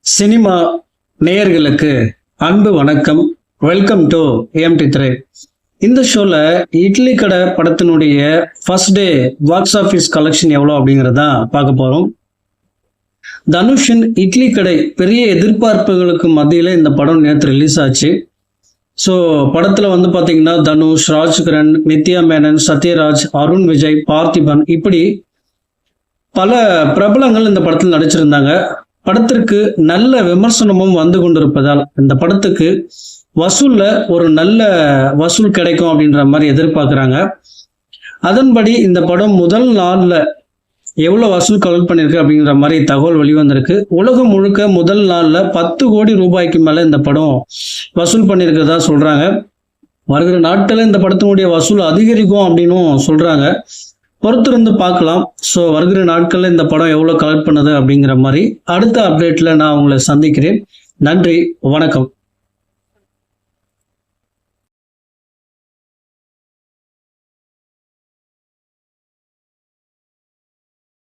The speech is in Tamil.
சினிமா நேயர்களுக்கு அன்பு வணக்கம். வெல்கம் டு ஏஎம்டி திரை. இந்த ஷோல இட்லி கடை படத்தினுடைய first day box office collection எவ்வளோ அப்படிங்கிறத பார்க்க போகிறோம். தனுஷின் இட்லி கடை பெரிய எதிர்பார்ப்புகளுக்கு மத்தியில் இந்த படம் நேற்று ரிலீஸ் ஆச்சு. ஸோ படத்தில் பார்த்தீங்கன்னா தனுஷ், ராஜ்கிரண், நித்யா மேனன், சத்யராஜ், அருண் விஜய், பார்த்திபன் இப்படி பல பிரபலங்கள் இந்த படத்தில் நடிச்சிருந்தாங்க. படத்திற்கு நல்ல விமர்சனமும் வந்து கொண்டிருப்பதால் இந்த படத்துக்கு வசூல்ல ஒரு நல்ல வசூல் கிடைக்கும் அப்படின்ற மாதிரி எதிர்பார்க்குறாங்க. அதன்படி இந்த படம் முதல் நாளில் எவ்வளோ வசூல் கலெக்ட் பண்ணியிருக்கு அப்படிங்கிற மாதிரி தகவல் வெளிவந்திருக்கு. உலகம் முழுக்க முதல் நாளில் 10 கோடி ரூபாய்க்கு மேலே இந்த படம் வசூல் பண்ணியிருக்கிறதா சொல்கிறாங்க. வருகிற நாட்களில் இந்த படத்தினுடைய வசூல் அதிகரிக்கும் அப்படின்னும் சொல்கிறாங்க. பொறுத்திருந்து பார்க்கலாம். ஸோ வருகிற நாட்களில் இந்த படம் எவ்வளோ கலெக்ட் பண்ணுது அப்படிங்கிற மாதிரி அடுத்த அப்டேட்டில் நான் உங்களை சந்திக்கிறேன். நன்றி, வணக்கம்.